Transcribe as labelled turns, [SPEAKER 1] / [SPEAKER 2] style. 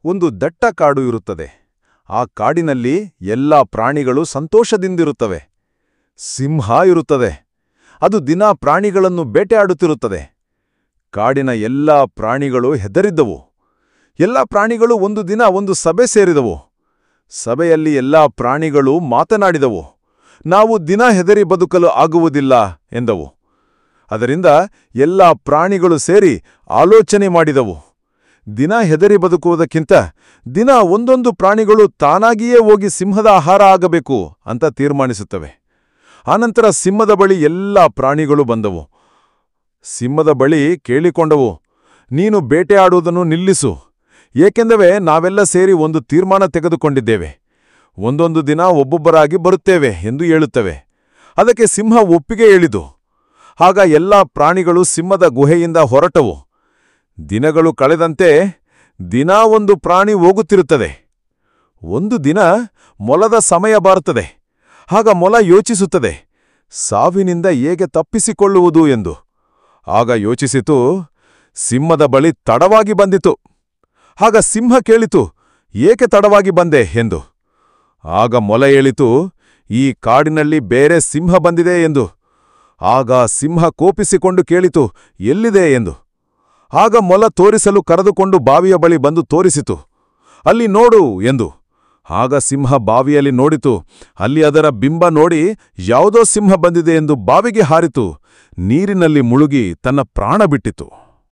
[SPEAKER 1] ಒಂದು ದಟ್ಟ ಕಾಡು ಇರುತ್ತದೆ. ಆ ಕಾಡಿನಲ್ಲಿ ಎಲ್ಲಾ ಪ್ರಾಣಿಗಳು ಸಂತೋಷದಿಂದಿರುತ್ತವೆ. ಸಿಂಹ ಇರುತ್ತದೆ. ಅದು ದಿನಾ ಪ್ರಾಣಿಗಳನ್ನು ಬೇಟೆಯಾಡುತ್ತಿರುತ್ತದೆ. ಕಾಡಿನ ಎಲ್ಲಾ ಪ್ರಾಣಿಗಳು ಹೆದರಿದ್ದವು. ಎಲ್ಲಾ ಪ್ರಾಣಿಗಳು ಒಂದು ದಿನ ಒಂದು ಸಭೆ ಸೇರಿದವು. ಸಭೆಯಲ್ಲಿ ಎಲ್ಲಾ ಪ್ರಾಣಿಗಳು ಮಾತನಾಡಿದವು. ನಾವು ದಿನ ಹೆದರಿ ಬದುಕಲು ಆಗುವುದಿಲ್ಲ ಎಂದವು. ಅದರಿಂದ ಎಲ್ಲಾ ಪ್ರಾಣಿಗಳು ಸೇರಿ ಆಲೋಚನೆ ಮಾಡಿದವು. ದಿನ ಹೆದರಿ ಬದುಕುವುದಕ್ಕಿಂತ ದಿನ ಒಂದೊಂದು ಪ್ರಾಣಿಗಳು ತಾನಾಗಿಯೇ ಹೋಗಿ ಸಿಂಹದ ಆಹಾರ ಆಗಬೇಕು ಅಂತ ತೀರ್ಮಾನಿಸುತ್ತವೆ. ಆನಂತರ ಸಿಂಹದ ಬಳಿ ಎಲ್ಲಾ ಪ್ರಾಣಿಗಳು ಬಂದವು. ಸಿಂಹದ ಬಳಿ ಕೇಳಿಕೊಂಡವು, ನೀನು ಬೇಟೆಯಾಡುವುದನ್ನು ನಿಲ್ಲಿಸು, ಏಕೆಂದರೆ ನಾವೆಲ್ಲ ಸೇರಿ ಒಂದು ತೀರ್ಮಾನ ತೆಗೆದುಕೊಂಡಿದ್ದೇವೆ. ಒಂದೊಂದು ದಿನ ಒಬ್ಬೊಬ್ಬರಾಗಿ ಬರುತ್ತೇವೆ ಎಂದು ಹೇಳುತ್ತವೆ. ಅದಕ್ಕೆ ಸಿಂಹ ಒಪ್ಪಿಗೆ ಹೇಳಿತು. ಆಗ ಎಲ್ಲಾ ಪ್ರಾಣಿಗಳು ಸಿಂಹದ ಗುಹೆಯಿಂದ ಹೊರಟವು. ದಿನಗಳು ಕಳೆದಂತೆ ದಿನಾ ಒಂದು ಪ್ರಾಣಿ ಹೋಗುತ್ತಿರುತ್ತದೆ. ಒಂದು ದಿನ ಮೊಲದ ಸಮಯ ಬರುತ್ತದೆ. ಆಗ ಮೊಲ ಯೋಚಿಸುತ್ತದೆ, ಸಾವಿನಿಂದ ಹೇಗೆ ತಪ್ಪಿಸಿಕೊಳ್ಳುವುದು ಎಂದು. ಆಗ ಯೋಚಿಸಿತು, ಸಿಂಹದ ಬಳಿ ತಡವಾಗಿ ಬಂದಿತು. ಆಗ ಸಿಂಹ ಕೇಳಿತು, ಏಕೆ ತಡವಾಗಿ ಬಂದೆ ಎಂದು. ಆಗ ಮೊಲ ಹೇಳಿತು, ಈ ಕಾಡಿನಲ್ಲಿ ಬೇರೆ ಸಿಂಹ ಬಂದಿದೆ ಎಂದು. ಆಗ ಸಿಂಹ ಕೋಪಿಸಿಕೊಂಡು ಕೇಳಿತು, ಎಲ್ಲಿದೆ ಎಂದು. ಆಗ ಮೊಲ ತೋರಿಸಲು ಕರೆದುಕೊಂಡು ಬಾವಿಯ ಬಳಿ ಬಂದು ತೋರಿಸಿತು. ಅಲ್ಲಿ ನೋಡು ಎಂದು. ಆಗ ಸಿಂಹ ಬಾವಿಯಲ್ಲಿ ನೋಡಿತು. ಅಲ್ಲಿ ಅದರ ಬಿಂಬ ನೋಡಿ ಯಾವುದೋ ಸಿಂಹ ಬಂದಿದೆ ಎಂದು ಬಾವಿಗೆ ಹಾರಿತು. ನೀರಿನಲ್ಲಿ ಮುಳುಗಿ ತನ್ನ ಪ್ರಾಣ ಬಿಟ್ಟಿತು.